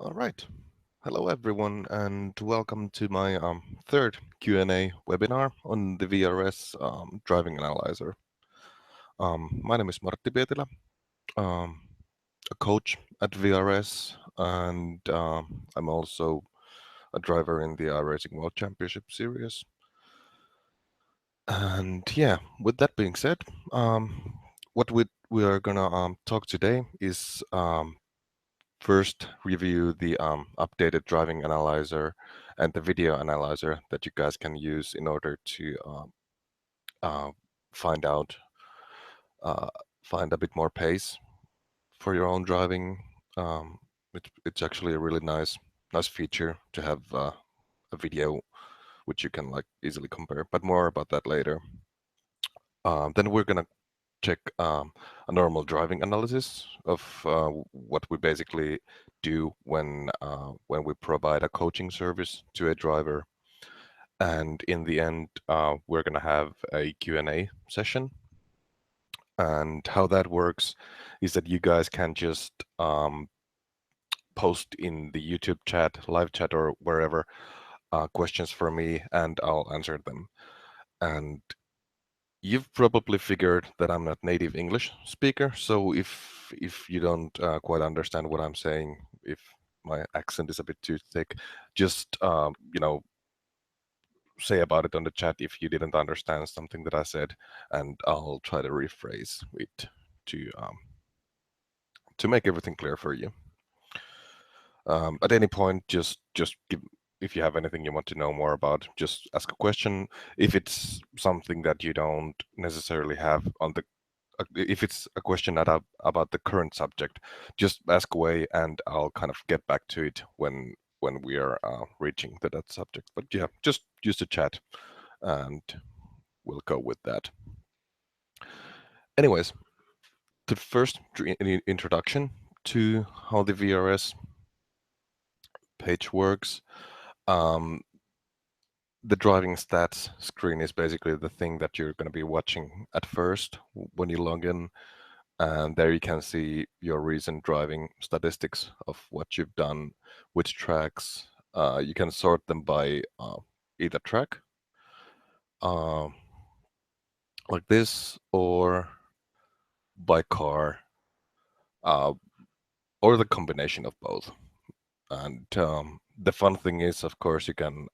All right. Hello, everyone, and welcome to my third Q&A webinar on the VRS driving analyzer. My name is Martti Pietilä, um, a coach at VRS, and I'm also a driver in the iRacing World Championship Series. And yeah, with that being said, what we are gonna talk today is first review the updated driving analyzer and the video analyzer that you guys can use in order to uh, find out uh, find a bit more pace for your own driving. It's actually a really nice feature to have a video which you can like easily compare, but more about that later. Then we're gonna check a normal driving analysis of what we basically do when we provide a coaching service to a driver. And in the end, we're going to have a Q&A session. And how that works is that you guys can just post in the YouTube chat, live chat, or wherever questions for me, and I'll answer them. And you've probably figured that I'm not native English speaker, so if you don't quite understand what I'm saying, if my accent is a bit too thick, just say about it on the chat if you didn't understand something that I said, and I'll try to rephrase it to make everything clear for you. At any point, just give, if you have anything you want to know more about, just ask a question. If it's something that you don't necessarily have on the if it's a question about the current subject, just ask away and I'll kind of get back to it when we are reaching that subject. But yeah, just use the chat and we'll go with that. Anyways, the first introduction to how the VRS page works. Um, the driving stats screen is basically the thing that you're going to be watching at first when you log in. And there you can see your recent driving statistics of what you've done, which tracks. You can sort them by either track, uh, like this, or by car, uh, or the combination of both. And the fun thing is, of course, you can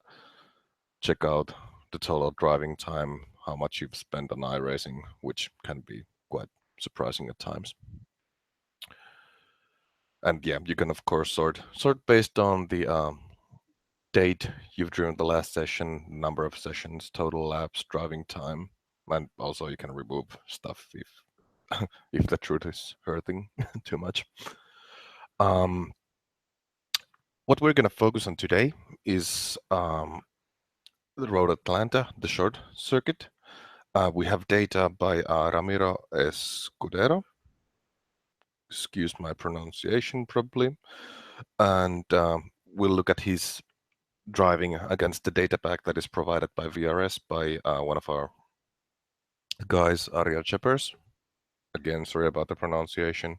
check out the total driving time, how much you've spent on iRacing, which can be quite surprising at times. And yeah, you can of course sort based on the date you've driven the last session, number of sessions, total laps, driving time, and also you can remove stuff if if the truth is hurting too much. What we're going to focus on today is the Road Atlanta, the short circuit. We have data by Ramiro Escudero. Excuse my pronunciation, probably. And we'll look at his driving against the data pack that is provided by VRS by one of our guys, Ariel Cheppers. Again, sorry about the pronunciation.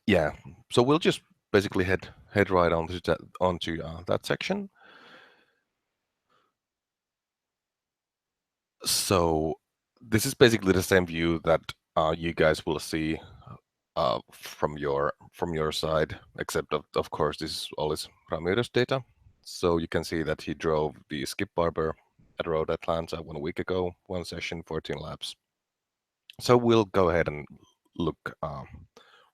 Yeah, so we'll just basically head right onto that section. So this is basically the same view that you guys will see from your side, except of course this is always Ramirez data. So you can see that he drove the Skip Barber at Road Atlanta 1 week ago, one session, 14 laps. So we'll go ahead and look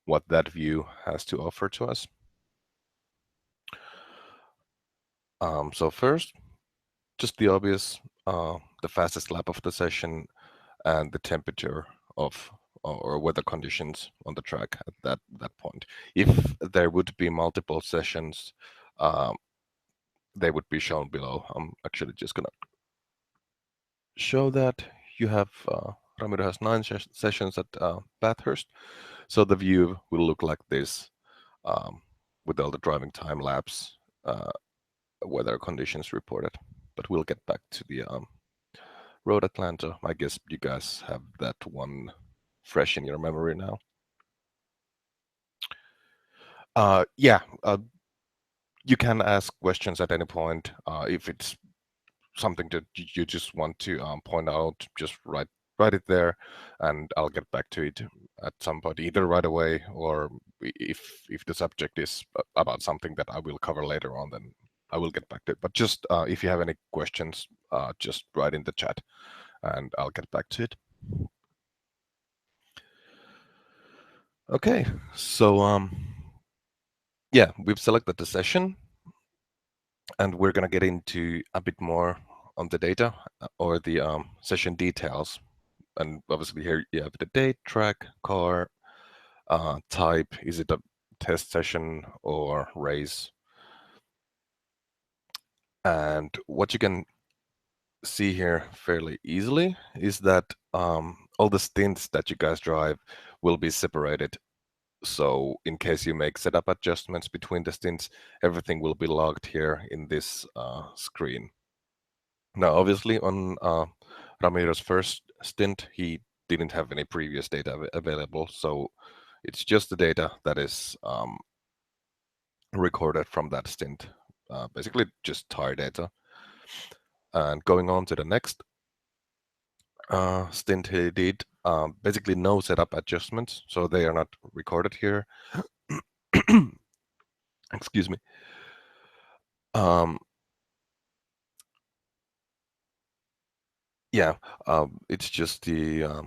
what that view has to offer to us. So first, just the obvious, the fastest lap of the session and the temperature of or weather conditions on the track at that point. If there would be multiple sessions, they would be shown below. I'm actually just gonna show that. You have Ramiro has 9 sessions at Bathurst, so the view will look like this with all the driving time lapse, weather conditions reported. But we'll get back to the Road Atlanta. I guess you guys have that one fresh in your memory now. Yeah, you can ask questions at any point. If it's something that you just want to point out, just write it there, and I'll get back to it at some point, either right away or if the subject is about something that I will cover later on, then I will get back to it. But just if you have any questions, just write in the chat, and I'll get back to it. Okay, so yeah, we've selected the session, and we're gonna get into a bit more on the data or the session details. And obviously here you have the date, track, car, type. Is it a test session or race? And what you can see here fairly easily is that all the stints that you guys drive will be separated. So in case you make setup adjustments between the stints, everything will be logged here in this screen. Now, obviously, on Ramiro's first stint, he didn't have any previous data available, so it's just the data that is recorded from that stint, basically just tire data. And going on to the next stint he did, basically no setup adjustments, so they are not recorded here. Excuse me. Yeah, it's just the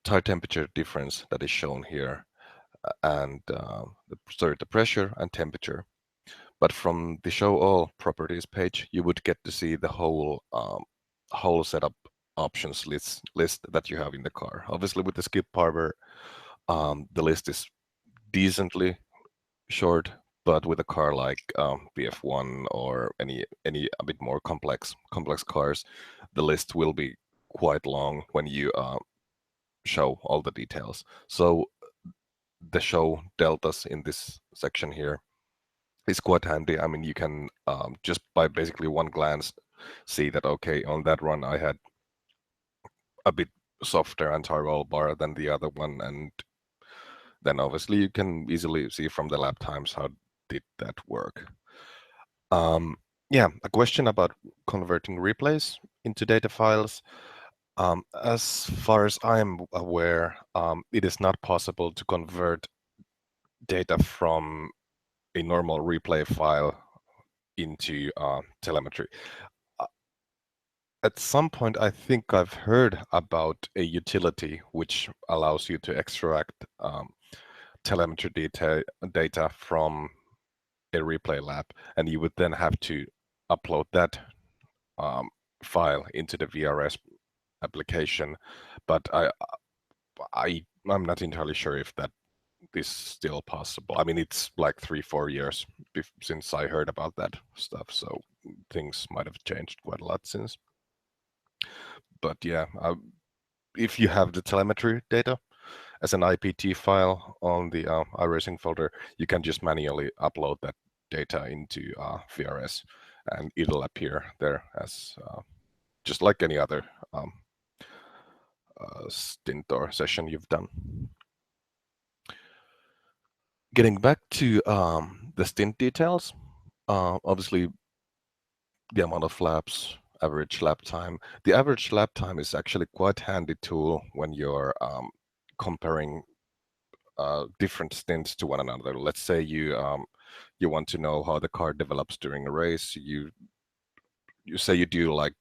tire temperature difference that is shown here, and the pressure and temperature. But from the show all properties page, you would get to see the whole setup options list that you have in the car. Obviously, with the skip harbor, the list is decently short, but with a car like BF1 or any a bit more complex cars, the list will be quite long when you show all the details. So the show deltas in this section here is quite handy. I mean, you can just by basically one glance see that, okay, on that run I had a bit softer anti-roll bar than the other one, and then obviously you can easily see from the lap times how did that work. Yeah, a question about converting replays into data files. As far as I'm aware, it is not possible to convert data from a normal replay file into telemetry. Uh, At some point, I think I've heard about a utility which allows you to extract telemetry data from a replay lab, and you would then have to upload that file into the VRS application. But I'm not entirely sure if that is still possible. I mean, it's like 3-4 years since I heard about that stuff, so things might have changed quite a lot since. But yeah, if you have the telemetry data as an IPT file on the iRacing folder, you can just manually upload that data into VRS, and it'll appear there as just like any other stint or session you've done. Getting back to the stint details, obviously the amount of laps, average lap time. The average lap time is actually quite handy tool when you're comparing different stints to one another. Let's say you want to know how the car develops during a race. You say you do like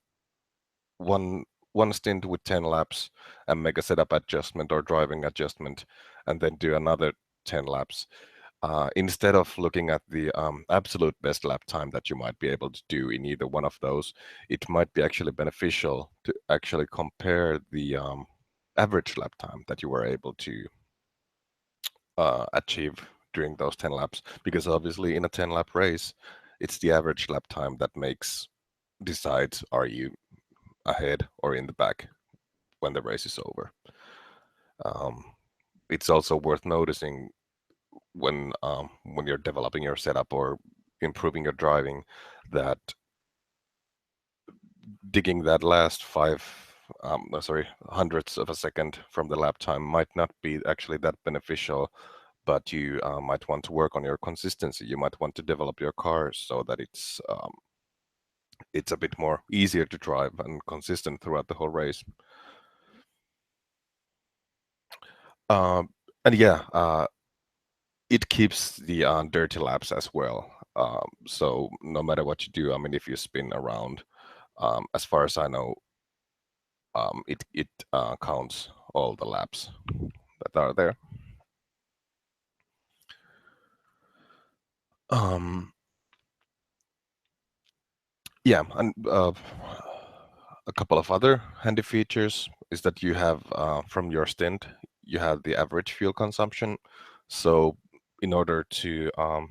one stint with 10 laps and make a setup adjustment or driving adjustment, and then do another 10 laps. Instead of looking at the absolute best lap time that you might be able to do in either one of those, it might be actually beneficial to actually compare the average lap time that you were able to achieve during those 10 laps, because obviously in a 10 lap race, it's the average lap time that decides are you ahead or in the back when the race is over. It's also worth noticing when you're developing your setup or improving your driving, that digging that last hundredths of a second from the lap time might not be actually that beneficial, but you might want to work on your consistency. You might want to develop your car so that it's a bit more easier to drive and consistent throughout the whole race. Um, and yeah, it keeps the dirty laps as well. So no matter what you do, I mean, if you spin around, as far as I know, it counts all the laps that are there. Yeah, and a couple of other handy features is that you have from your stint, you have the average fuel consumption. So in order to um,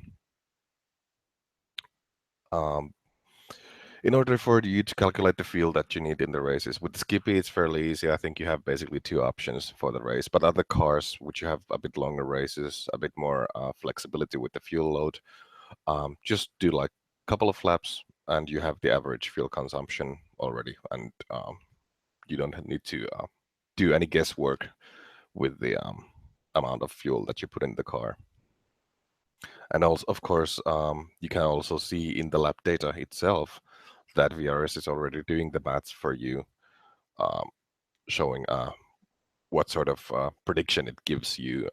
in order for you to calculate the fuel that you need in the races, with Skippy, it's fairly easy. I think you have basically two options for the race. But other cars, which you have a bit longer races, a bit more flexibility with the fuel load, just do like a couple of laps, and you have the average fuel consumption already, and you don't need to do any guesswork with the amount of fuel that you put in the car. And also, of course, you can also see in the lap data itself that VRS is already doing the maths for you, um, showing what sort of prediction it gives you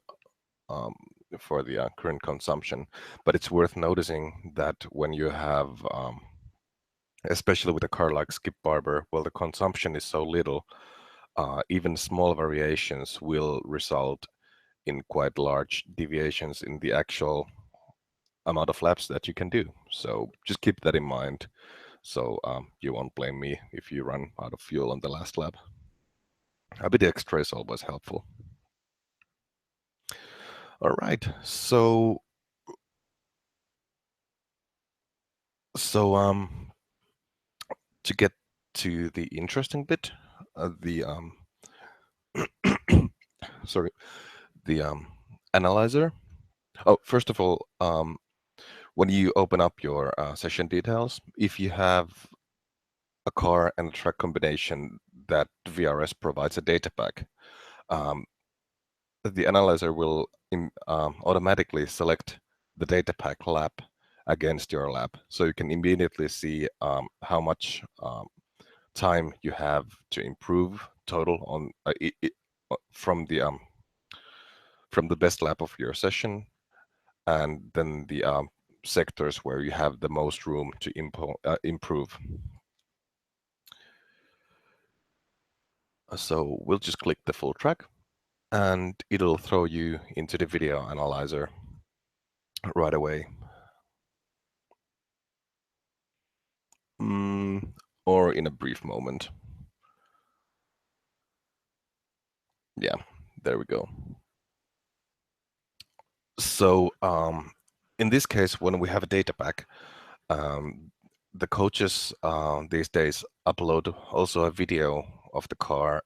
um, for the current consumption. But it's worth noticing that when you have, especially with a car like Skip Barber, well, the consumption is so little, even small variations will result in quite large deviations in the actual amount of laps that you can do. So just keep that in mind. So you won't blame me if you run out of fuel on the last lap. A bit extra is always helpful. All right. So to get to the interesting bit, the sorry, the analyzer. Oh, first of all, when you open up your session details, if you have a car and a track combination that VRS provides a data pack, um, the analyzer will automatically select the data pack lap against your lap. So you can immediately see how much time you have to improve total on from the best lap of your session, and then the sectors where you have the most room to improve. So we'll just click the full track, and it'll throw you into the video analyzer right away. Or in a brief moment. Yeah, there we go. So in this case, when we have a data pack, the coaches these days upload also a video of the car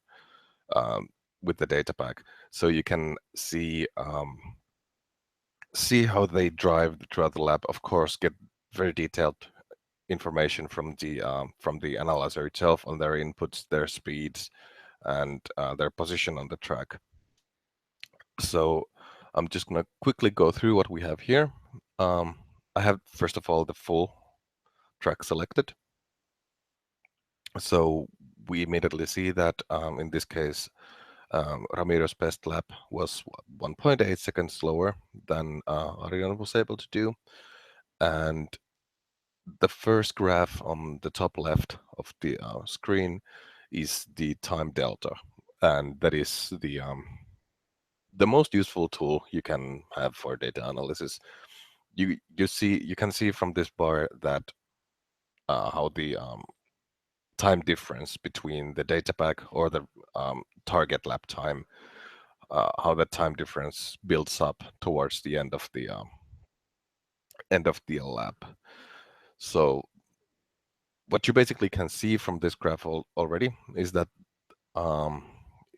with the data pack, so you can see how they drive throughout the lap. Of course, get very detailed information from the analyzer itself on their inputs, their speeds, and their position on the track. So I'm just going to quickly go through what we have here. I have, first of all, the full track selected. So we immediately see that in this case, Ramiro's best lap was 1.8 seconds slower than Arion was able to do. And the first graph on the top left of the screen is the time delta. And that is the most useful tool you can have for data analysis. You can see from this bar that how the time difference between the data pack or the target lap time, how that time difference builds up towards the end of the lap. So what you basically can see from this graph already is that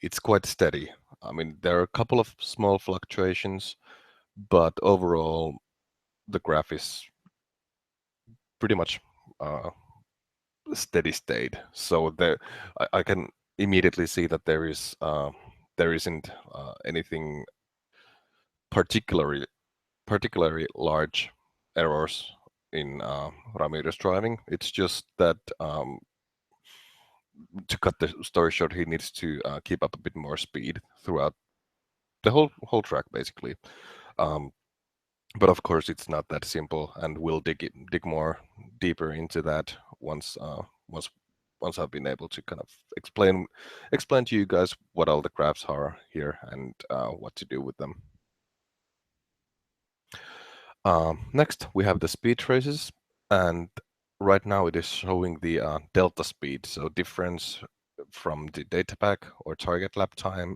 it's quite steady. I mean, there are a couple of small fluctuations, but overall, the graph is pretty much steady state. So I can immediately see that there isn't anything particularly large errors in Ramiro's driving. It's just that to cut the story short, he needs to keep up a bit more speed throughout the whole track, basically. Um, but of course, it's not that simple, and we'll dig more deeper into that once I've been able to kind of explain to you guys what all the graphs are here and what to do with them. Next, we have the speed traces, and right now it is showing the delta speed, so difference from the data pack or target lap time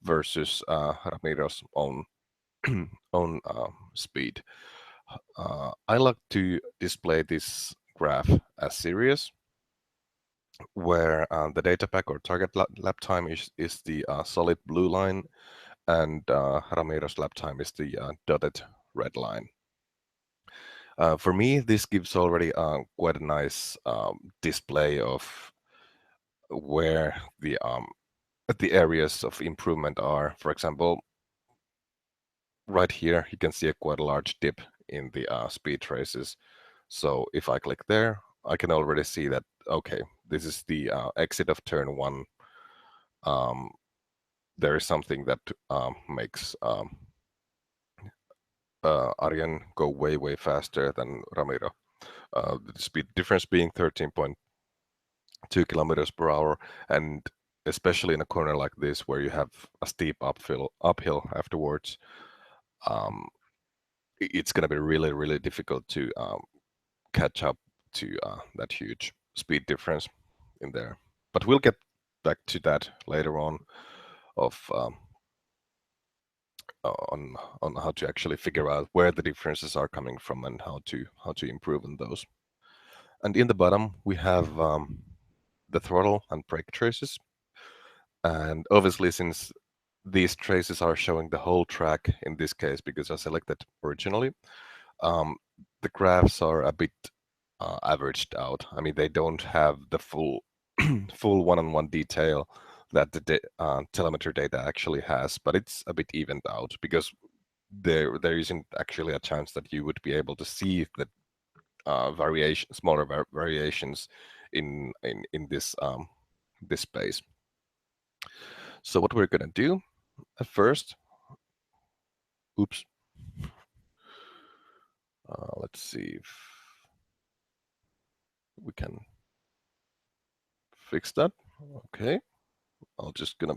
versus Ramiro's own own speed. I like to display this graph as series, where the data pack or target lap time is the solid blue line, and Ramiro's lap time is the dotted red line. For me, this gives already quite a nice display of where the areas of improvement are. For example, right here, you can see a quite a large dip in the speed traces. So if I click there, I can already see that, okay, this is the exit of turn one. There is something that makes Arjen go way faster than Ramiro. The speed difference being 13.2 kilometers per hour, and especially in a corner like this where you have a steep uphill afterwards, it's going to be really difficult to catch up to that huge speed difference in there. But we'll get back to that later on of on how to actually figure out where the differences are coming from and how to improve on those. And in the bottom we have the throttle and brake traces, and obviously since these traces are showing the whole track in this case because I selected originally, um, the graphs are a bit averaged out. I mean, they don't have the full full one-on-one detail that the telemetry data actually has, but it's a bit evened out because there isn't actually a chance that you would be able to see the smaller variations in this space. So what we're gonna do at first, oops, let's see if we can fix that. Okay, I'll just gonna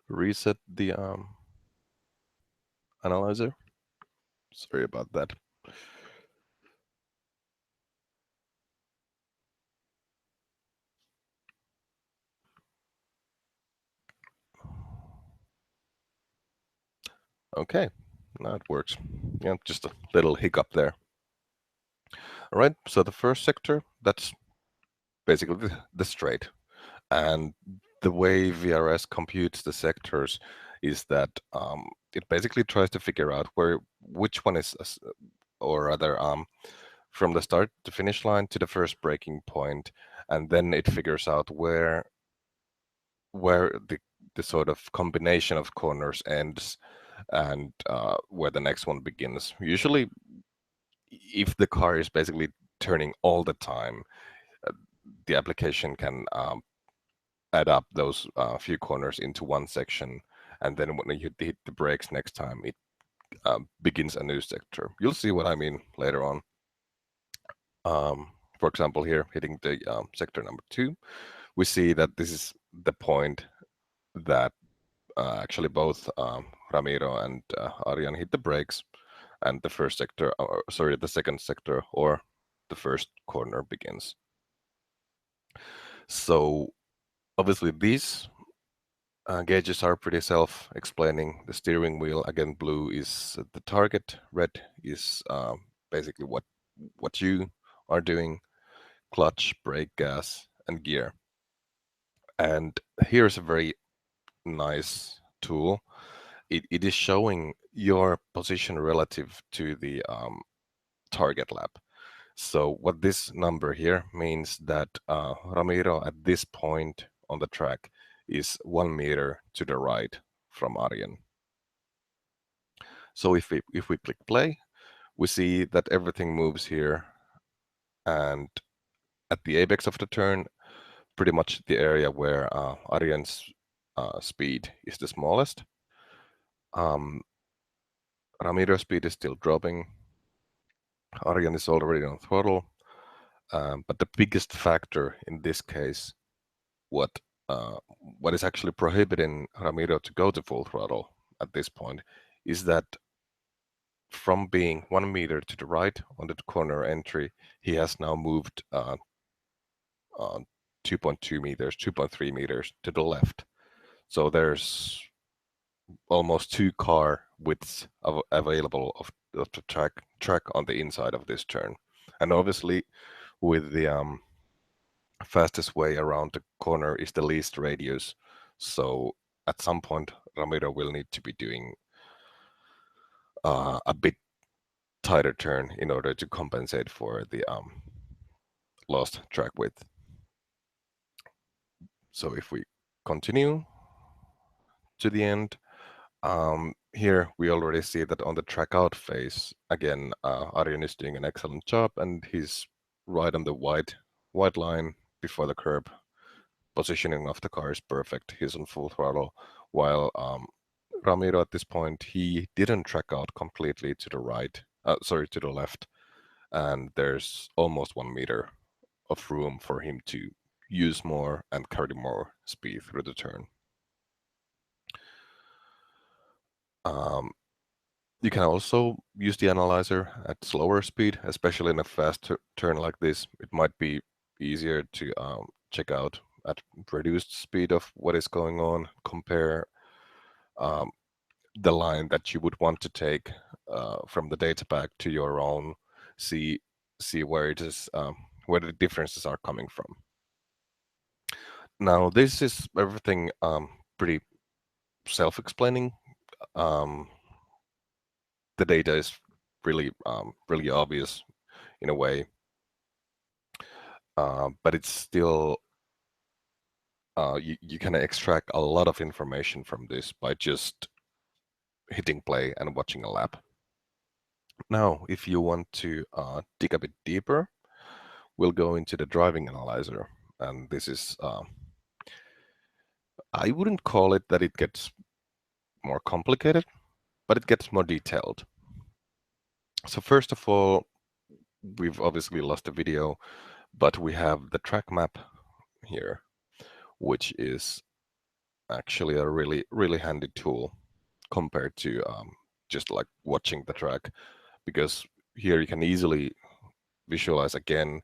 reset the analyzer. Sorry about that. Okay, now it works. Yeah, just a little hiccup there. All right, so the first sector, that's basically the straight. And the way VRS computes the sectors is that it basically tries to figure out which one is, or rather, from the start to finish line to the first breaking point, and then it figures out where the sort of combination of corners ends and where the next one begins. Usually, if the car is basically turning all the time, the application can add up those few corners into one section, and then when you hit the brakes next time, it begins a new sector. You'll see what I mean later on. For example, here hitting the sector number 2, we see that this is the point that actually both Ramiro and Arjan hit the brakes, and the first sector, sorry, the second sector or the first corner begins. So obviously these gauges are pretty self-explaining. The steering wheel, again, blue is the target, red is basically what you are doing, clutch, brake, gas, and gear. And here's a very nice tool. It is showing your position relative to the target lap. So what this number here means that Ramiro at this point on the track is 1 meter to the right from Arjen. So if we click play, we see that everything moves here, and at the apex of the turn, pretty much the area where Arjen's speed is the smallest. Ramiro's speed is still dropping. Arjen is already on throttle, but the biggest factor in this case, what what is actually prohibiting Ramiro to go to full throttle at this point, is that from being 1 meter to the right on the corner entry, he has now moved 2.2 meters, 2.3 meters to the left. So there's almost 2 car widths available of the track on the inside of this turn. And obviously, with the fastest way around the corner is the least radius. So at some point, Ramiro will need to be doing a bit tighter turn in order to compensate for the lost track width. So if we continue to the end, here we already see that on the track out phase, again, Arjen is doing an excellent job, and he's right on the white line before the curb. Positioning of the car is perfect. He's on full throttle, while Ramiro at this point, he didn't track out completely to the right, to the left, and there's almost 1 meter of room for him to use more and carry more speed through the turn. You can also use the analyzer at slower speed, especially in a fast turn like this. It might be easier to check out at reduced speed of what is going on, compare the line that you would want to take from the data pack to your own, see where it is, where the differences are coming from. Now, this is everything pretty self-explaining. The data is really really obvious in a way, but it's still you can extract a lot of information from this by just hitting play and watching a lap. Now, if you want to dig a bit deeper, we'll go into the driving analyzer, and this is I wouldn't call it that it gets more complicated, but it gets more detailed. So first of all, we've obviously lost the video, but we have the track map here, which is actually a really handy tool compared to just like watching the track, because here you can easily visualize again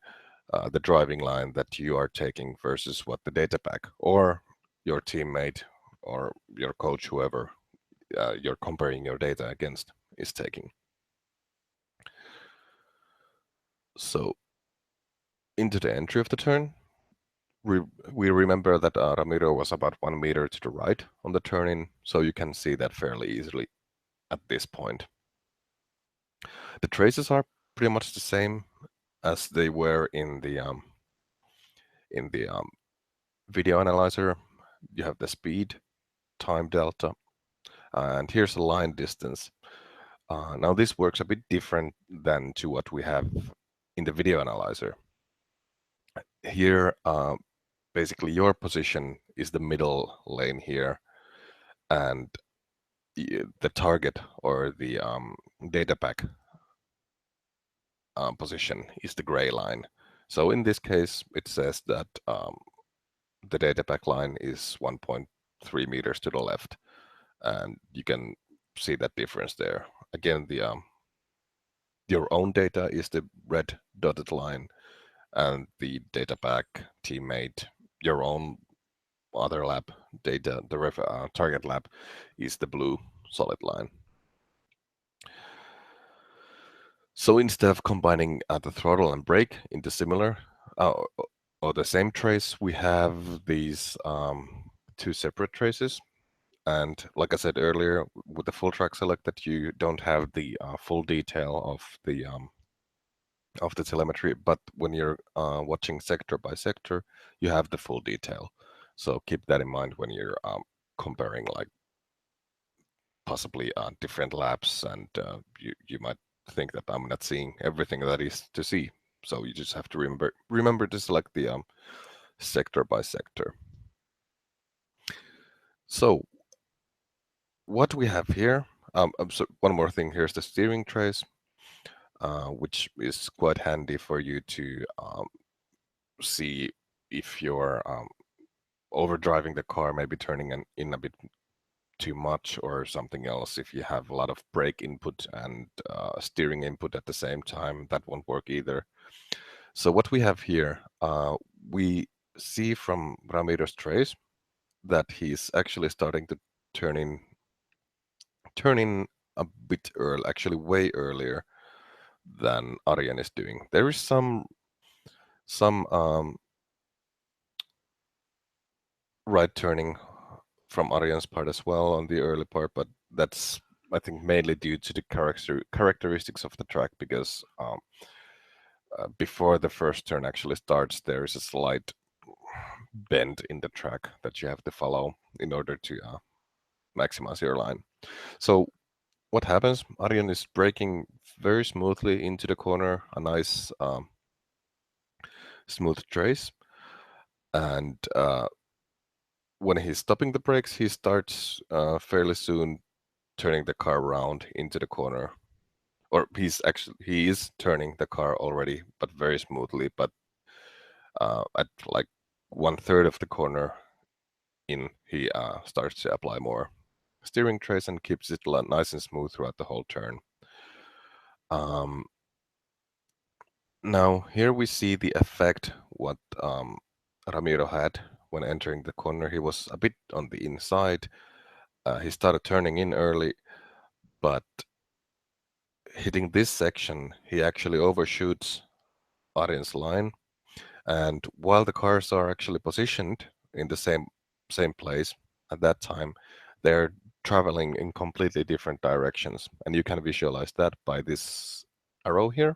the driving line that you are taking versus what the data pack or your teammate or your coach, whoever you're comparing your data against, is taking. So into the entry of the turn, we remember that Ramiro was about 1 meter to the right on the turn-in, so you can see that fairly easily at this point. The traces are pretty much the same as they were in the video analyzer. You have the speed, time delta, and here's the line distance. Now this works a bit different than to what we have in the video analyzer. Here, basically your position is the middle lane here, and the target or the data pack position is the gray line. So in this case, it says that the data pack line is 1.3 meters to the left, and you can see that difference there. Again, the your own data is the red dotted line, and the data pack teammate, your own other lab data, the target lab, is the blue solid line. So instead of combining the throttle and brake into similar or the same trace, we have these two separate traces. And like I said earlier, with the full track selected, you don't have the full detail of the telemetry. But when you're watching sector by sector, you have the full detail. So keep that in mind when you're comparing like possibly different laps, and you might think that I'm not seeing everything that is to see. So you just have to remember to select the sector by sector. So what we have here, so one more thing, here's the steering trace, which is quite handy for you to see if you're overdriving the car, maybe turning in a bit too much or something else. If you have a lot of brake input and steering input at the same time, that won't work either. So what we have here, we see from Ramiro's trace that he's actually starting to turn in a bit early, actually way earlier than Arjen is doing. There is some right turning from Arjen's part as well on the early part, but that's, I think, mainly due to the characteristics of the track, because before the first turn actually starts, there is a slight bend in the track that you have to follow in order to maximize your line. So what happens? Arjen is braking very smoothly into the corner, a nice smooth trace, and when he's stopping the brakes, he starts fairly soon turning the car around into the corner. Or he is turning the car already, but very smoothly. But at like 1/3 of the corner in, he starts to apply more steering trace and keeps it nice and smooth throughout the whole turn. Now here we see the effect what Ramiro had when entering the corner. He was a bit on the inside. He started turning in early, but hitting this section, he actually overshoots Arjen's line. And while the cars are actually positioned in the same place at that time, they're traveling in completely different directions. And you can visualize that by this arrow here.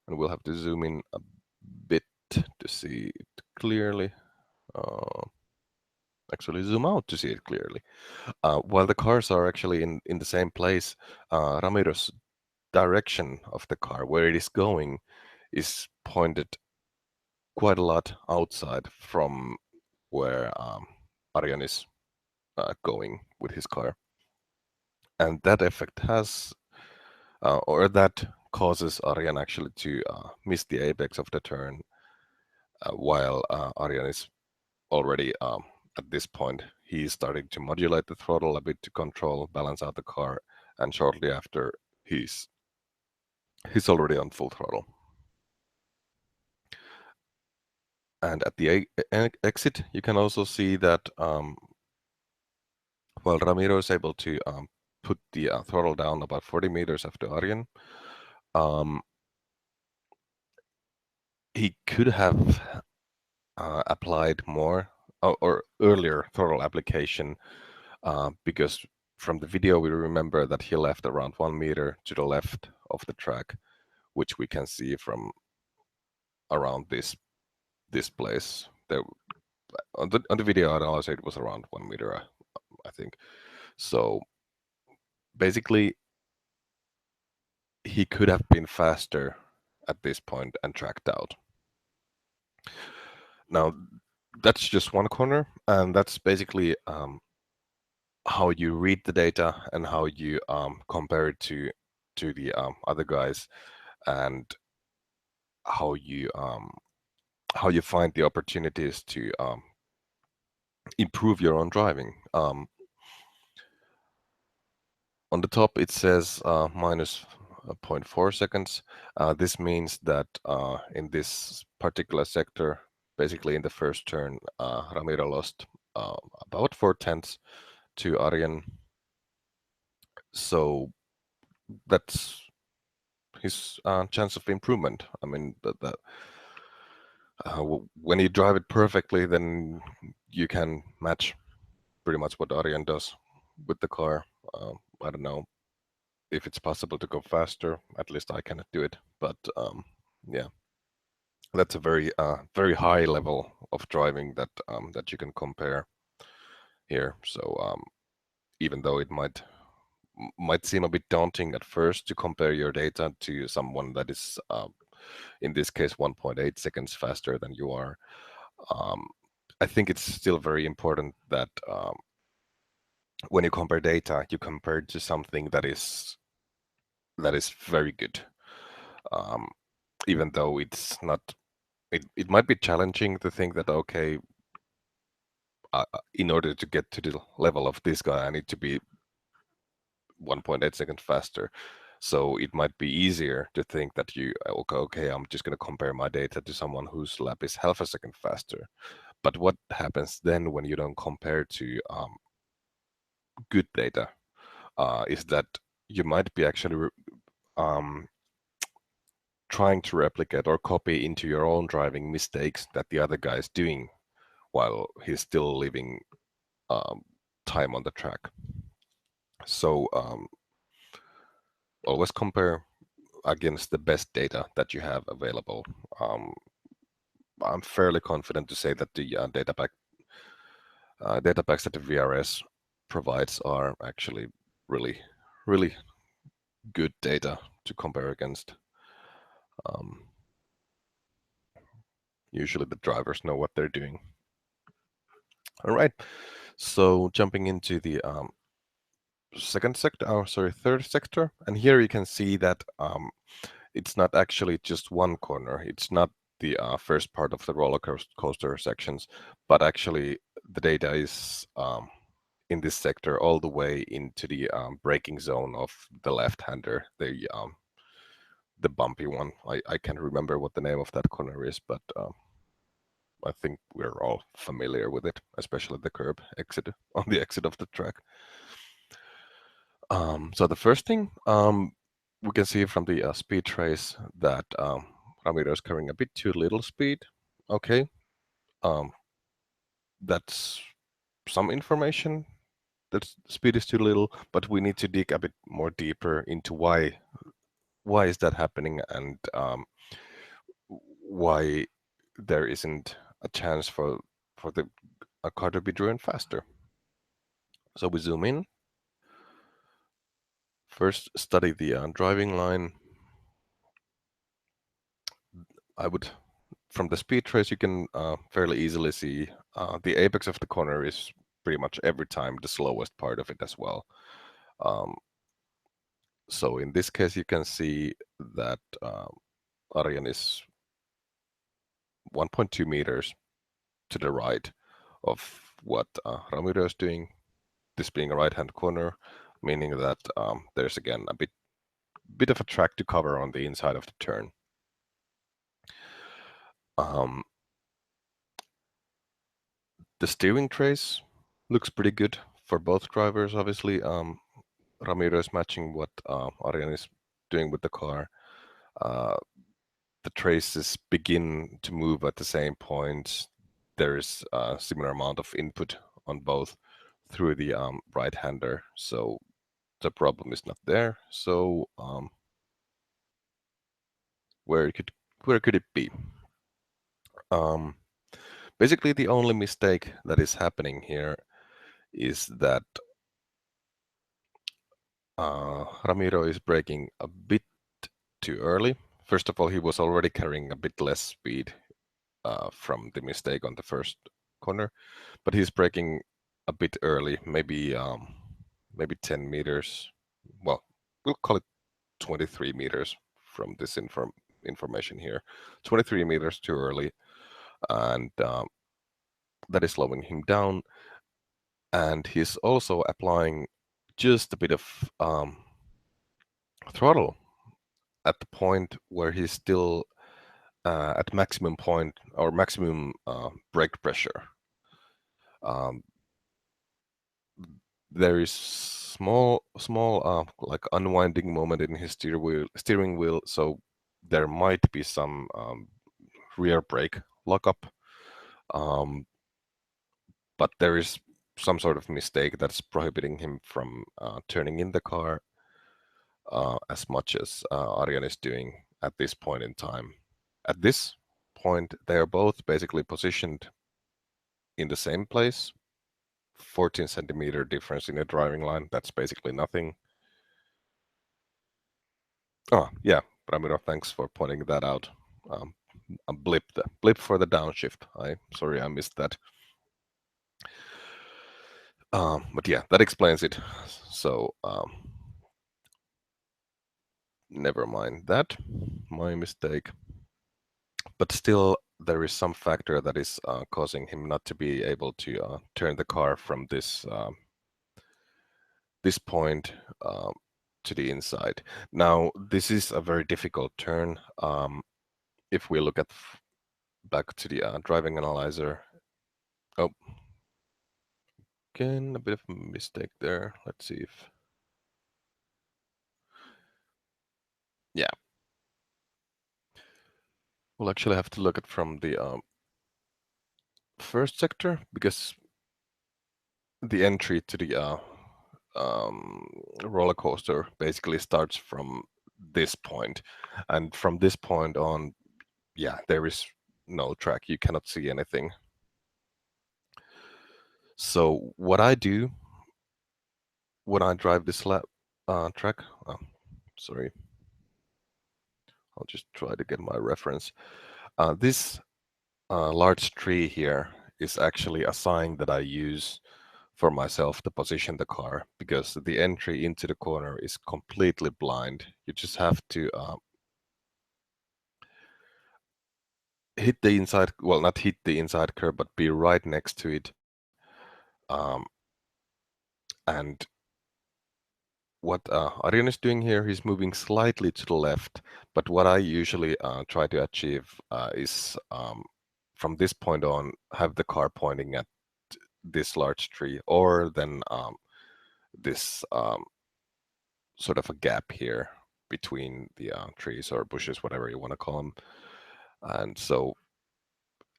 And we'll have to zoom in a bit to see it clearly. Actually zoom out to see it clearly. While the cars are actually in the same place, Ramiro's direction of the car, where it is going, is pointed quite a lot outside from where Arjen is going with his car. And that effect has, or that causes Arjen actually to miss the apex of the turn, while Arjen is already at this point, he's starting to modulate the throttle a bit to balance out the car, and shortly after, he's already on full throttle. And at the exit, you can also see that while Ramiro is able to put the throttle down about 40 meters after Arjen, he could have applied more or earlier throttle application, because from the video we remember that he left around 1 meter to the left of the track, which we can see from around this place. There, on the video analysis, it was around 1 meter, I think. So basically, he could have been faster at this point and tracked out. Now, that's just one corner, and that's basically how you read the data and how you compare it to the other guys, and how you find the opportunities to improve your own driving. On the top, it says minus 0.4 seconds. This means that in this particular sector, basically in the first turn, Ramiro lost about 4/10 to Arjen. So that's his chance of improvement. I mean, when you drive it perfectly, then you can match pretty much what Arjen does with the car. I don't know if it's possible to go faster. At least I cannot do it. But yeah, that's a very high level of driving that you can compare here. So even though it might might seem a bit daunting at first to compare your data to someone that is, in this case, 1.8 seconds faster than you are. I think it's still very important that when you compare data, you compare to something that is very good, even though it's not. It might be challenging to think that, okay, in order to get to the level of this guy, I need to be 1.8 seconds faster. So it might be easier to think that okay, I'm just going to compare my data to someone whose lap is half a second faster. But what happens then when you don't compare to good data is that you might be actually um, trying to replicate or copy into your own driving mistakes that the other guy is doing while he's still leaving time on the track. So always compare against the best data that you have available. I'm fairly confident to say that the data packs that the VRS provides are actually really, really good data to compare against. Usually the drivers know what they're doing. All right, so jumping into the third sector, and here you can see that it's not actually just one corner. It's not the first part of the roller coaster sections, but actually the data is in this sector all the way into the braking zone of the left-hander, the bumpy one. I can't remember what the name of that corner is, but I think we're all familiar with it, especially the curb exit on the exit of the track. So the first thing we can see from the speed trace that Ramiro is carrying a bit too little speed. Okay, that's some information. That speed is too little, but we need to dig a bit more deeper into why is that happening, and why there isn't a chance for the a car to be driven faster. So we zoom in. First, study the driving line. From the speed trace, you can fairly easily see the apex of the corner is pretty much every time the slowest part of it as well. So in this case, you can see that Arjen is 1.2 meters to the right of what Ramiro is doing. This being a right-hand corner, meaning that there's again a bit of a track to cover on the inside of the turn. The steering trace looks pretty good for both drivers. Obviously, Ramiro is matching what Arjen is doing with the car. The traces begin to move at the same point. There is a similar amount of input on both through the right-hander, so the problem is not there. So where could it be? Basically, the only mistake that is happening here is that Ramiro is braking a bit too early. First of all, he was already carrying a bit less speed from the mistake on the first corner, but he's braking a bit early, maybe 10 meters. Well, we'll call it 23 meters from this information here. 23 meters too early, and that is slowing him down. And he's also applying just a bit of throttle at the point where he's still at maximum point or maximum brake pressure. There is small like unwinding moment in his steering wheel, so there might be some rear brake lockup, but there is some sort of mistake that's prohibiting him from turning in the car as much as Arjen is doing at this point in time. At this point, they are both basically positioned in the same place. 14 centimeter difference in the driving line, that's basically nothing. Oh, yeah, Ramiro, thanks for pointing that out. Um, a blip for the downshift. Sorry, I missed that. But yeah, that explains it. So never mind that. My mistake. But still, there is some factor that is causing him not to be able to turn the car from this point to the inside. Now, this is a very difficult turn. If we look at back to the driving analyzer. Oh, again, a bit of a mistake there. Let's see if, yeah, we'll actually have to look at from the first sector, because the entry to the roller coaster basically starts from this point, and from this point on, yeah, there is no track. You cannot see anything. So what I do when I drive this track, sorry, I'll just try to get my reference. This large tree here is actually a sign that I use for myself to position the car, because the entry into the corner is completely blind. You just have to hit the inside, well, not hit the inside curb, but be right next to it. Um, and what Arjen is doing here, he's moving slightly to the left, but what I usually try to achieve is from this point on, have the car pointing at this large tree, or then this sort of a gap here between the trees or bushes, whatever you want to call them. And so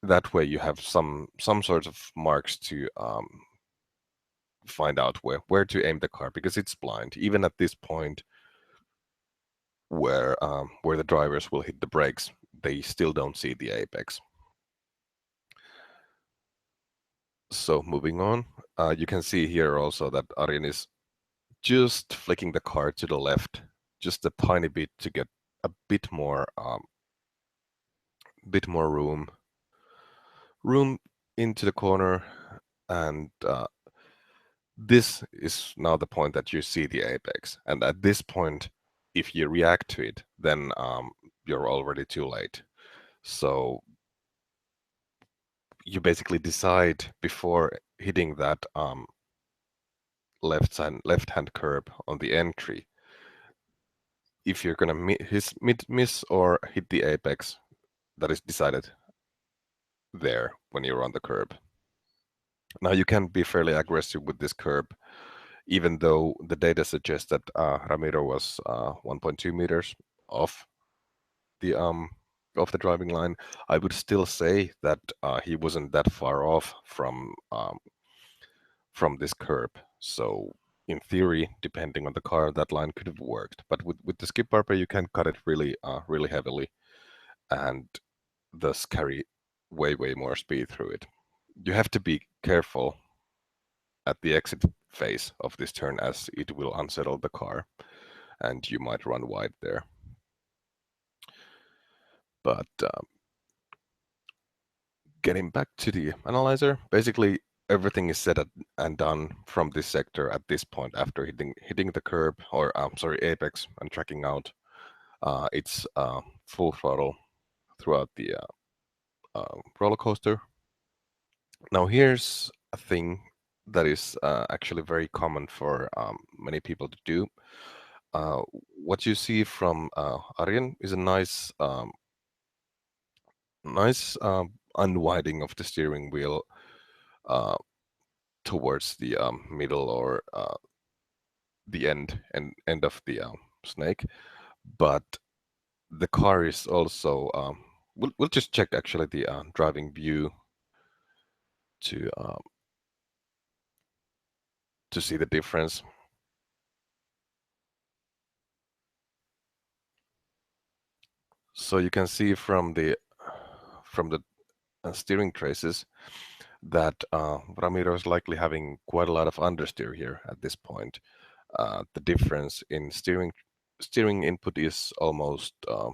that way you have some sort of marks to find out where to aim the car, because it's blind. Even at this point where the drivers will hit the brakes, they still don't see the apex. So moving on, you can see here also that Arjen is just flicking the car to the left, just a tiny bit, to get a bit more room into the corner. And this is now the point that you see the apex. And at this point, if you react to it, then you're already too late. So you basically decide before hitting that left-hand curb on the entry, if you're gonna miss or hit the apex. That is decided there when you're on the curb. Now you can be fairly aggressive with this curb, even though the data suggests that Ramiro was 1.2 meters off the driving line. I would still say that he wasn't that far off from this curb. So in theory, depending on the car, that line could have worked. But with the skip barber, you can cut it really heavily, and thus carry way more speed through it. You have to be careful at the exit phase of this turn, as it will unsettle the car and you might run wide there. But getting back to the analyzer, basically everything is set and done from this sector at this point after hitting the curb, or sorry, apex, and tracking out. It's full throttle throughout the roller coaster. Now here's a thing that is actually very common for many people to do. What you see from Arjen is a nice unwinding of the steering wheel uh, towards the middle, or the end of the snake. But the car is also we'll just check actually the driving view to see the difference. So you can see from the steering traces that Ramiro is likely having quite a lot of understeer here at this point. The difference in steering input is almost, I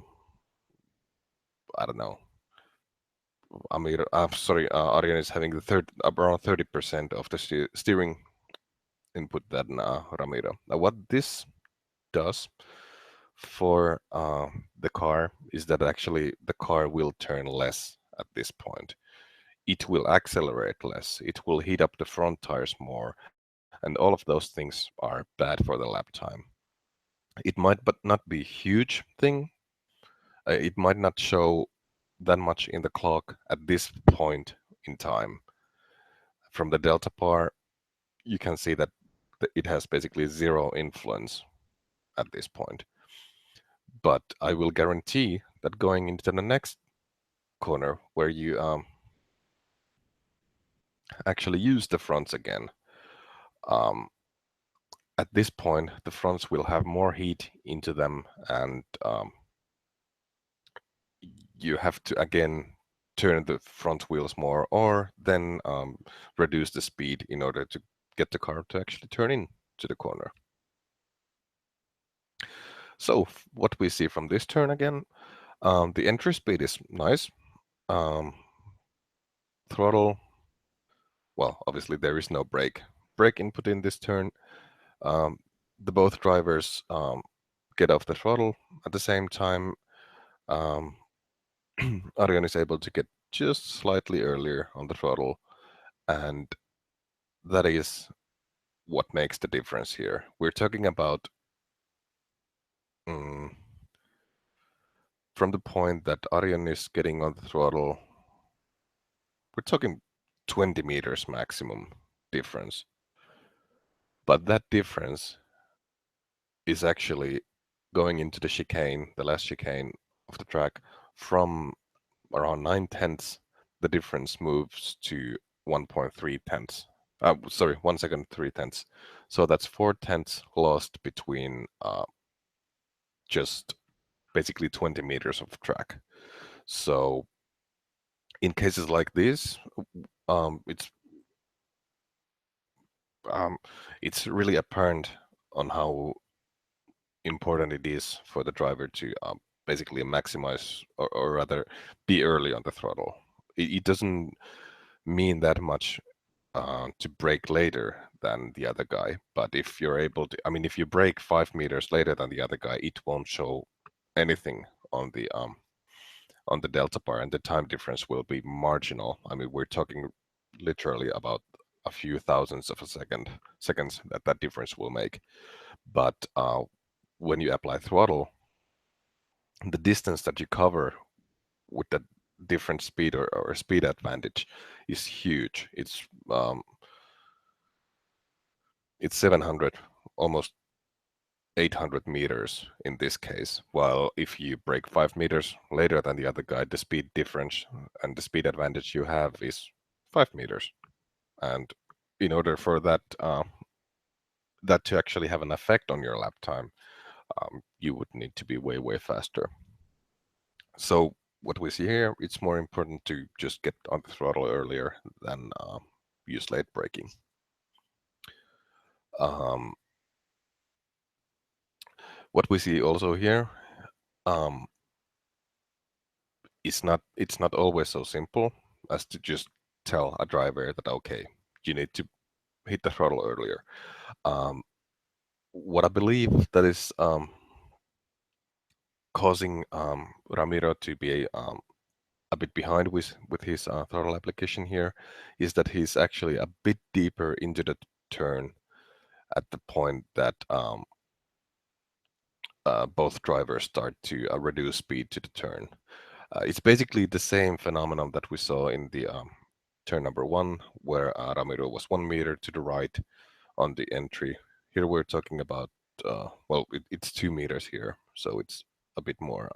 don't know. Arjen is having around 30% of the steering input than Ramiro. Now, what this does for the car is that actually the car will turn less at this point. It will accelerate less. It will heat up the front tires more, and all of those things are bad for the lap time. It might but not be a huge thing. It might not show that much in the clock at this point in time. From the delta bar, you can see that it has basically zero influence at this point. But I will guarantee that going into the next corner where you actually use the fronts again, um, at this point the fronts will have more heat into them, and you have to again turn the front wheels more, or then reduce the speed in order to get the car to actually turn in to the corner. So what we see from this turn again, the entry speed is nice. Throttle, well, obviously there is no brake input in this turn. The both drivers get off the throttle at the same time. Arjen is able to get just slightly earlier on the throttle, and that is what makes the difference here. We're talking about from the point that Arjen is getting on the throttle, we're talking 20 meters maximum difference. But that difference is actually going into the chicane, the last chicane of the track, from around 9/10, the difference moves to 1.3 tenths. 1 second, 3 tenths. So that's 4 tenths lost between just basically 20 meters of track. So in cases like this, um, it's it's really apparent on how important it is for the driver to basically maximize, or rather be early on the throttle. It doesn't mean that much to brake later than the other guy, but if you're able to, I mean, if you brake 5 meters later than the other guy, it won't show anything on the delta bar, and the time difference will be marginal. I mean, we're talking literally about a few thousandths of a seconds that difference will make. But when you apply throttle, the distance that you cover with that different speed, or speed advantage, is huge. It's 700, almost 800 meters in this case. While if you brake 5 meters later than the other guy, the speed difference and the speed advantage you have is 5 meters. And in order for that to actually have an effect on your lap time, you would need to be way faster. So what we see here, it's more important to just get on the throttle earlier than use late braking. What we see also here, it's not always so simple as to just tell a driver that, okay, you need to hit the throttle earlier. What I believe that is causing Ramiro to be a bit behind with his throttle application here is that he's actually a bit deeper into the turn at the point that both drivers start to reduce speed to the turn. It's basically the same phenomenon that we saw in the turn number 1, where Ramiro was 1 meter to the right on the entry. Here we're talking about, it's 2 meters here, so it's a bit more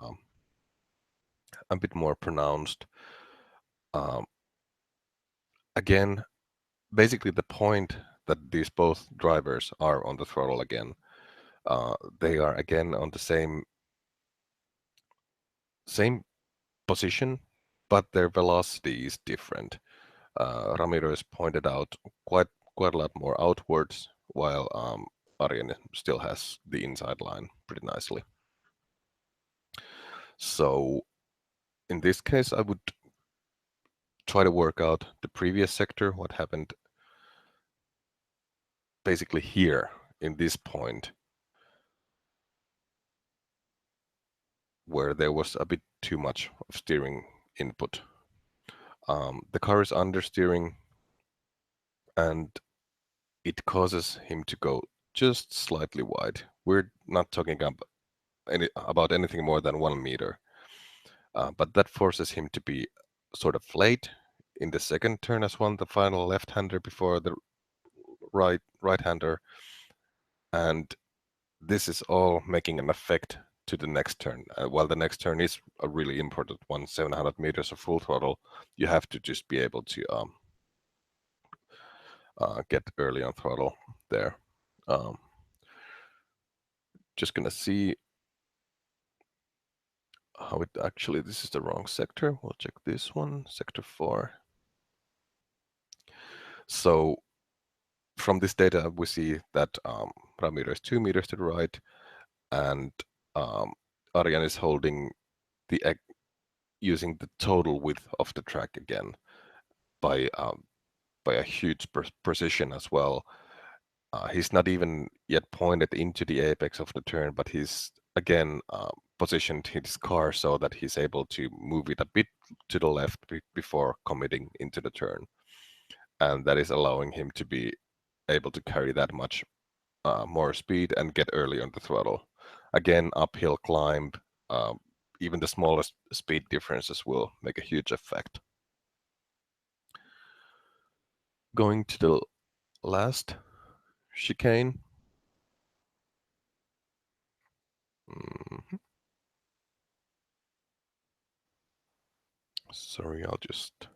pronounced. Again, basically the point that these both drivers are on the throttle again, they are again on the same position, but their velocity is different. Ramiro is pointed out quite a lot more outwards, while Arjen still has the inside line pretty nicely. So in this case, I would try to work out the previous sector, what happened basically here in this point, where there was a bit too much of steering input. The car is understeering, and it causes him to go just slightly wide. We're not talking about anything more than 1 meter, but that forces him to be sort of late in the second turn as well, the final left-hander before the right-hander, and this is all making an effect to the next turn. While the next turn is a really important one, 700 meters of full throttle, you have to just be able to get early on throttle there. Just gonna see how it actually, this is the wrong sector. We'll check this one, sector 4. So from this data, we see that Ramiro is 2 meters to the right, and Arjen is holding using the total width of the track again by a huge precision as well. He's not even yet pointed into the apex of the turn, but he's again positioned his car so that he's able to move it a bit to the left before committing into the turn. And that is allowing him to be able to carry that much more speed and get early on the throttle. Again, uphill climb, even the smallest speed differences will make a huge effect. Going to the last chicane. Sorry, I'll just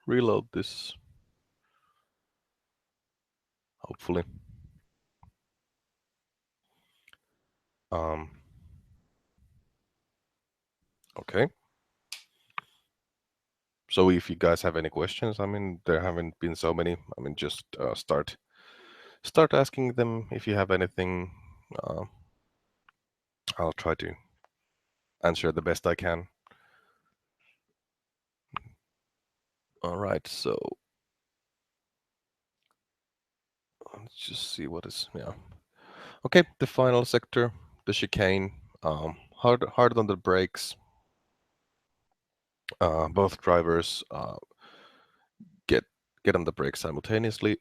reload this. Hopefully. Okay. So if you guys have any questions, I mean, there haven't been so many. I mean, just start asking them if you have anything. I'll try to answer the best I can. All right, so let's just see what is, yeah. Okay, the final sector, the chicane, hard on the brakes. Both drivers get on the brakes simultaneously.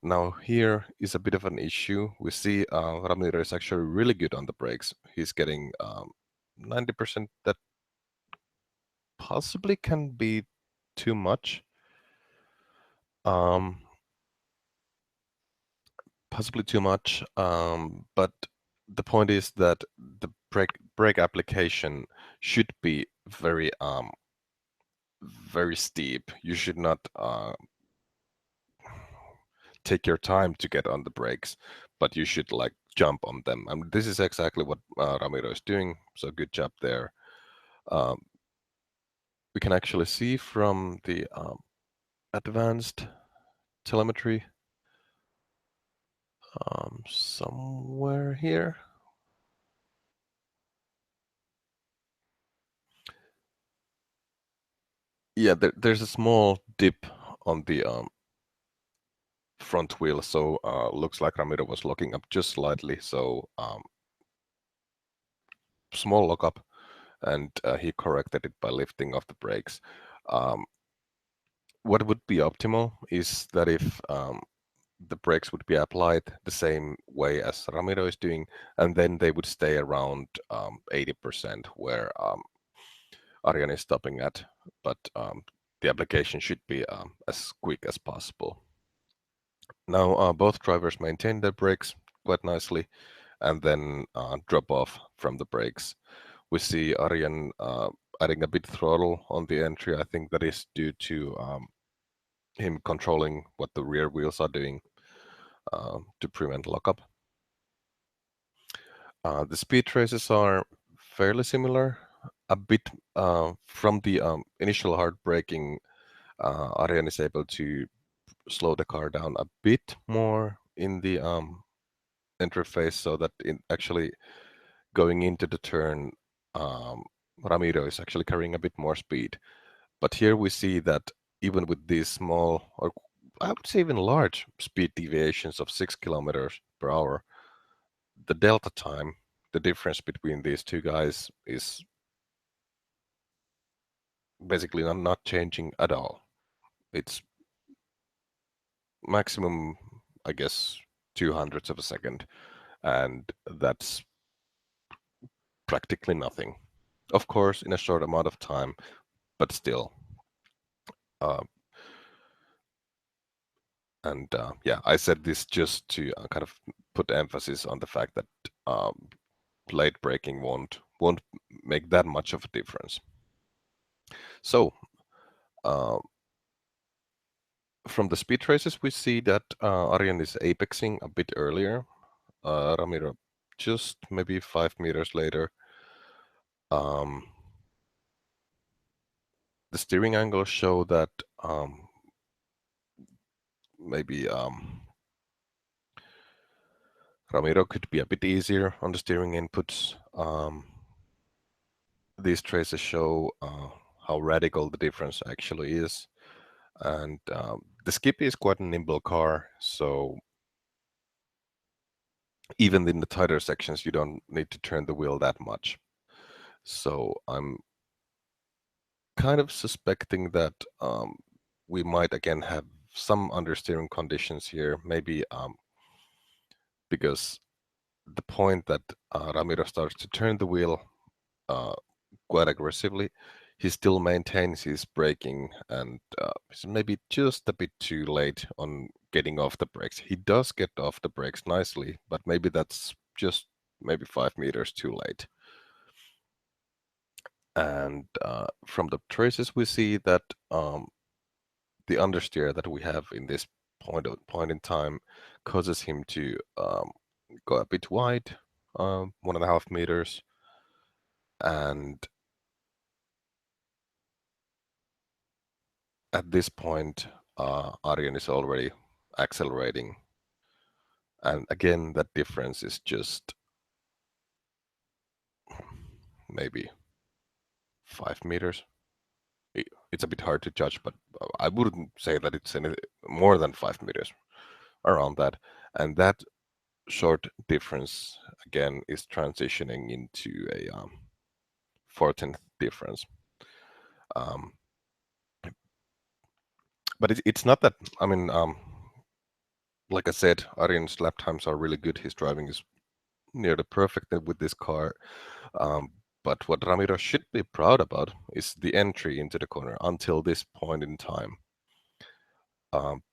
Now here is a bit of an issue. We see Ramiro is actually really good on the brakes. He's getting 90%. That possibly can be too much. Possibly too much. But the point is that the brake application should be very very steep. You should not take your time to get on the brakes, but you should like jump on them. And this is exactly what Ramiro is doing. So good job there. We can actually see from the advanced telemetry somewhere here. Yeah, there's a small dip on the front wheel, so looks like Ramiro was locking up just slightly. So small lockup, and he corrected it by lifting off the brakes. What would be optimal is that if the brakes would be applied the same way as Ramiro is doing, and then they would stay around 80% where Arjen is stopping at, but the application should be as quick as possible. Now both drivers maintain their brakes quite nicely and then drop off from the brakes. We see Arjen adding a bit throttle on the entry. I think that is due to him controlling what the rear wheels are doing to prevent lockup. The speed traces are fairly similar. A bit from the initial hard braking, Arjen is able to slow the car down a bit more in the interface so that in actually going into the turn, Ramiro is actually carrying a bit more speed. But here we see that even with these small, or I would say even large speed deviations of 6 kilometers per hour, the delta time, the difference between these two guys is basically not changing at all. It's maximum, I guess, 200ths of a second, and that's practically nothing. Of course, in a short amount of time, but still. Uh, yeah, I said this just to kind of put emphasis on the fact that late braking won't make that much of a difference. So uh, from the speed races, we see that Arjen is apexing a bit earlier. Ramiro just maybe 5 meters later. Um, the steering angles show that maybe Ramiro could be a bit easier on the steering inputs. These traces show how radical the difference actually is. And the Skippy is quite a nimble car, so even in the tighter sections, you don't need to turn the wheel that much. So I'm kind of suspecting that we might again have some understeering conditions here, maybe because the point that Ramiro starts to turn the wheel uh, quite aggressively, he still maintains his braking and is maybe just a bit too late on getting off the brakes. He does get off the brakes nicely, but maybe that's just maybe 5 meters too late. And from the traces, we see that the understeer that we have in this point in time causes him to go a bit wide, 1.5 meters, and at this point, Arjen is already accelerating, and again, that difference is just maybe 5 meters. It's a bit hard to judge, but I wouldn't say that it's any more than 5 meters around that, and that short difference again is transitioning into a 14th difference. Um, but it's not that, I mean, like I said, Arjen's lap times are really good. His driving is nearly perfect with this car. Um, but what Ramiro should be proud about is the entry into the corner until this point in time. Um,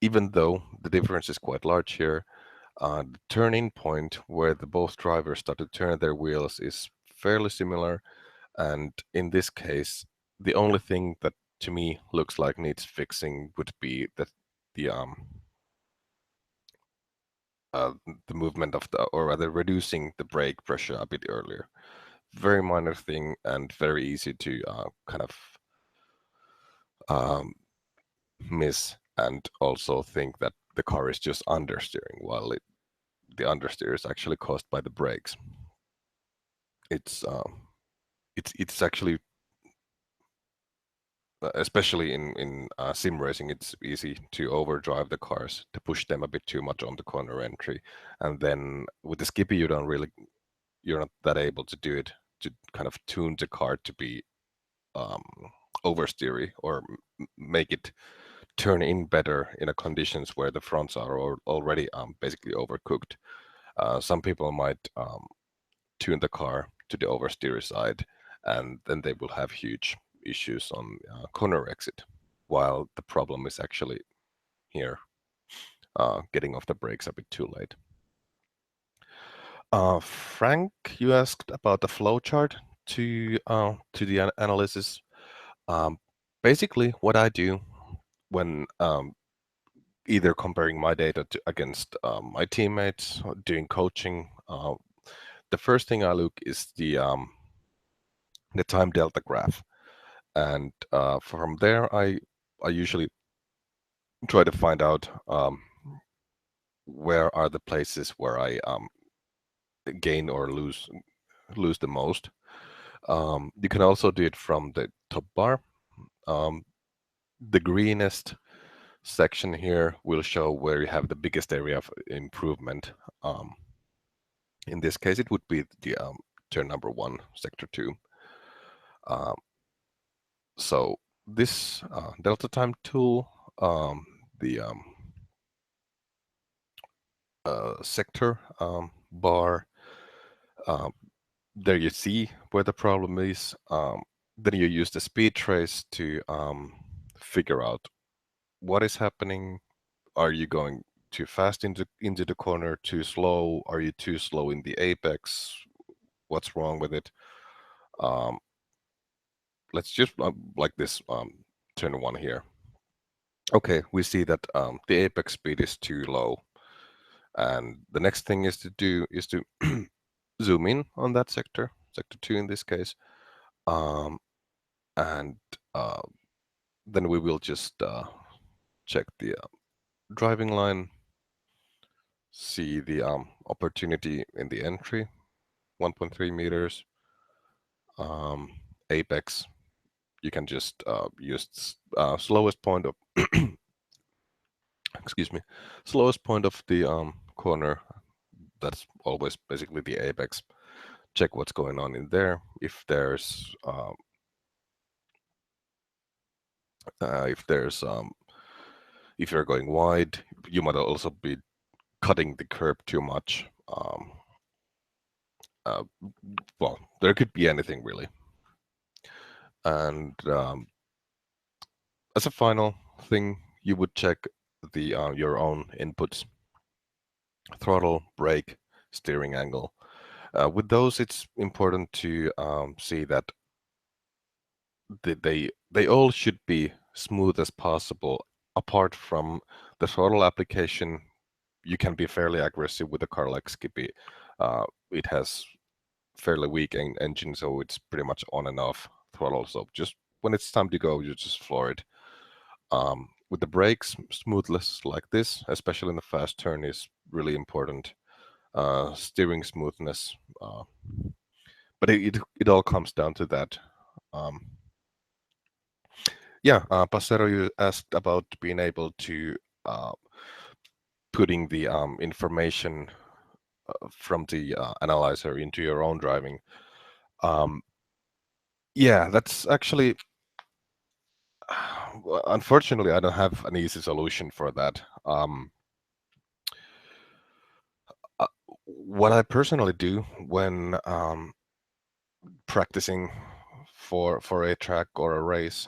even though the difference is quite large here, the turn-in point where the both drivers start to turn their wheels is fairly similar. And in this case, the only thing that to me looks like needs fixing would be the uh, the movement of the, or rather reducing the brake pressure a bit earlier. Very minor thing and very easy to kind of um, miss, and also think that the car is just understeering while the understeer is actually caused by the brakes. It's it's actually especially in sim racing, it's easy to overdrive the cars, to push them a bit too much on the corner entry, and then with the Skippy you're not that able to do it, to kind of tune the car to be um, oversteery or make it turn in better in a conditions where the fronts are already basically overcooked. Some people might tune the car to the oversteery side, and then they will have huge issues on corner exit, while the problem is actually here, getting off the brakes a bit too late. Frank, you asked about the flowchart to the analysis. Um, basically, what I do when either comparing my data against my teammates or doing coaching, the first thing I look is the time delta graph, and from there I usually try to find out where are the places where I gain or lose the most. You can also do it from the top bar. Um, the greenest section here will show where you have the biggest area of improvement. In this case, it would be the turn number 1, sector 2. Um, so this delta time tool, the sector bar, um, there you see where the problem is. Then you use the speed trace to figure out what is happening. Are you going too fast into the corner, too slow? Are you too slow in the apex? What's wrong with it? Um, let's just like this turn 1 here. Okay, we see that the apex speed is too low. And the next thing is to do is to zoom in on that sector 2 in this case. And uh, then we will just check the driving line, see the opportunity in the entry, 1.3 meters. Apex, you can just use slowest point of excuse me, slowest point of the corner. That's always basically the apex. Check what's going on in there. If there's if you're going wide, you might also be cutting the curb too much. Well, there could be anything really. And as a final thing, you would check the your own inputs: throttle, brake, steering angle. With those, it's important to see that they all should be smooth as possible. Apart from the throttle application, you can be fairly aggressive with a car like Skippy. It has fairly weak engine, so it's pretty much on and off throttle. So just when it's time to go, you just floor it. With the brakes, smoothness like this, especially in the fast turn, is really important. Steering smoothness, but it all comes down to that. Um, yeah, Passero, you asked about being able to uh, putting the information from the analyzer into your own driving. Yeah, that's actually, unfortunately, I don't have an easy solution for that. Uh, what I personally do when practicing for a track or a race,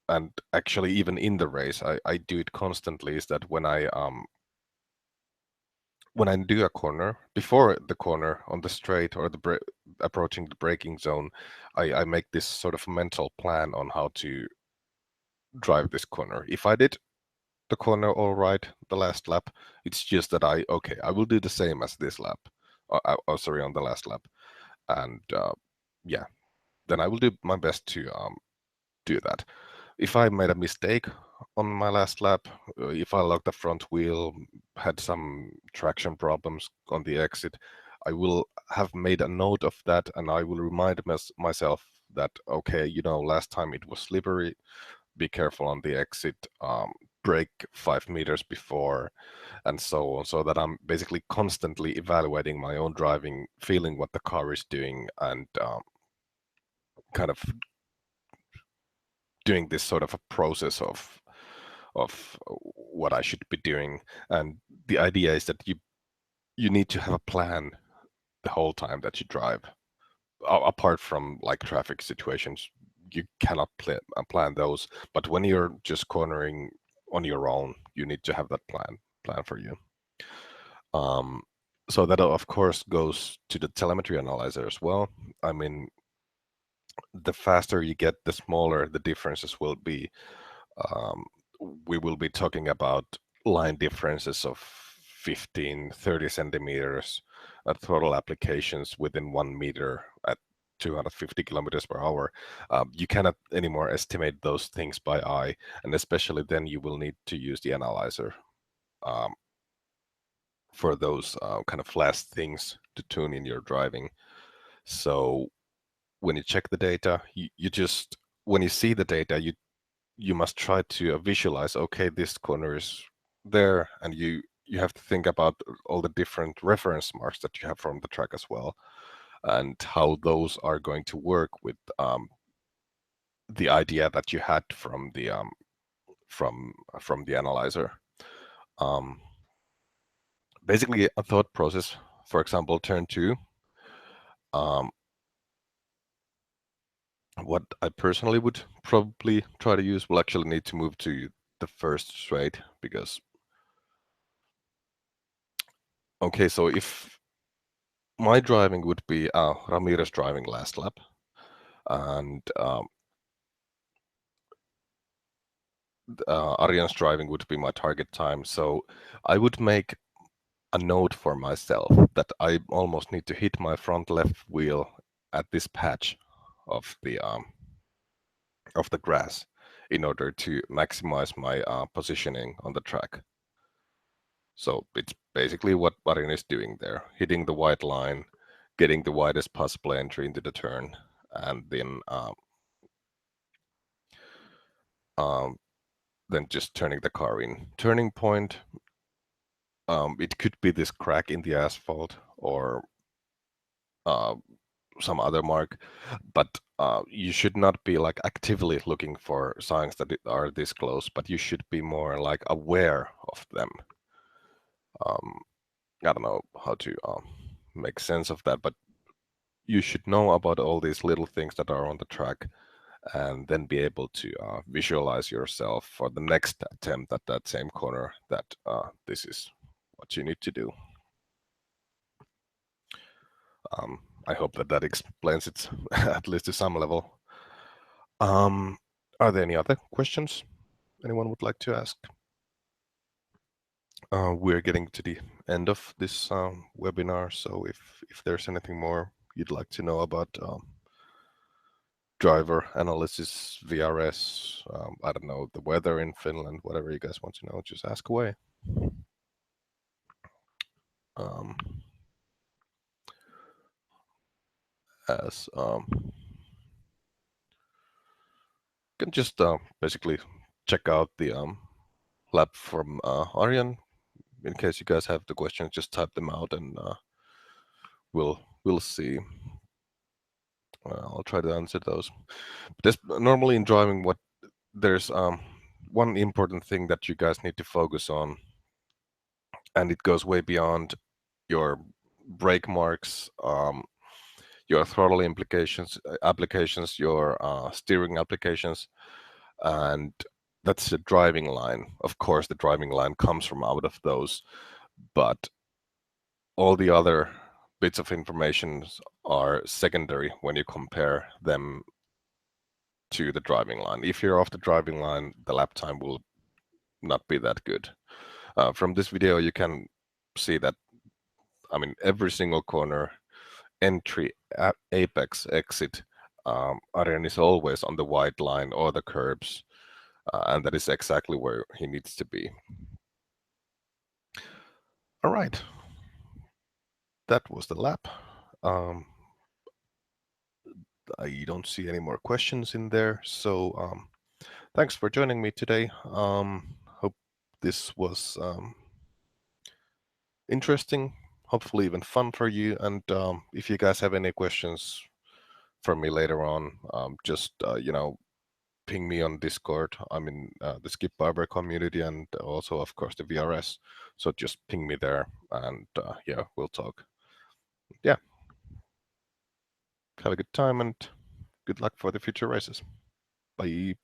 and actually even in the race, I do it constantly, is that when I do a corner, before the corner on the straight or the approaching the braking zone, I make this sort of mental plan on how to drive this corner. If I did the corner all right the last lap, it's just that I will do the same as this lap. Sorry, on the last lap. And yeah, then I will do my best to do that. If I made a mistake on my last lap, if I locked the front wheel, had some traction problems on the exit, I will have made a note of that, and I will remind myself that, okay, last time it was slippery, be careful on the exit, brake 5 meters before, and so on, so that I'm basically constantly evaluating my own driving, feeling what the car is doing, and kind of doing this sort of a process of what I should be doing. And the idea is that you need to have a plan the whole time that you drive. Apart from like traffic situations, you cannot plan those. But when you're just cornering on your own, you need to have that plan for you. So that of course goes to the telemetry analyzer as well. I mean, the faster you get, the smaller the differences will be. Um, we will be talking about line differences of 15, 30 centimeters at throttle applications within 1 meter at 250 kilometers per hour. You cannot anymore estimate those things by eye, and especially then you will need to use the analyzer. Um, for those kind of last things to tune in your driving. So when you check the data, you just, when you see the data, you must try to visualize, okay, this corner is there, and you have to think about all the different reference marks that you have from the track as well, and how those are going to work with the idea that you had from the analyzer. Um, Basically, a thought process, for example, turn 2. What I personally would probably try to use will actually need to move to the first straight, because okay, so if my driving would be Ramirez driving last lap, and Arjan's driving would be my target time, so I would make a note for myself that I almost need to hit my front left wheel at this patch of the grass in order to maximize my positioning on the track. So it's basically what Arjan is doing there, hitting the white line, getting the widest possible entry into the turn, and then just turning the car in. Turning point, it could be this crack in the asphalt or some other mark, but you should not be like actively looking for signs that are this close, but you should be more like aware of them. I don't know how to make sense of that, but you should know about all these little things that are on the track, and then be able to visualize yourself for the next attempt at that same corner, that this is what you need to do. I hope that explains it at least to some level. Are there any other questions anyone would like to ask? We're getting to the end of this webinar, so if there's anything more you'd like to know about driver analysis, VRS, I don't know, the weather in Finland, whatever you guys want to know, just ask away. As can just basically check out the lab from Arjan. In case you guys have the questions, just type them out, and we'll see. I'll try to answer those. There's normally in driving, there's one important thing that you guys need to focus on, and it goes way beyond your brake marks, your throttle applications, your steering applications, and that's the driving line. Of course, the driving line comes from out of those, but all the other bits of information are secondary when you compare them to the driving line. If you're off the driving line, the lap time will not be that good. From this video, you can see that, I mean, every single corner, entry, apex, exit, Arjan is always on the white line or the curbs, and that is exactly where he needs to be. All right, that was the lap. I don't see any more questions in there, so thanks for joining me today. Hope this was interesting, hopefully even fun for you. And if you guys have any questions for me later on, just ping me on Discord. I'm in the Skip Barber community, and also, of course, the VRS. So just ping me there, and yeah, we'll talk. Yeah, have a good time, and good luck for the future races. Bye.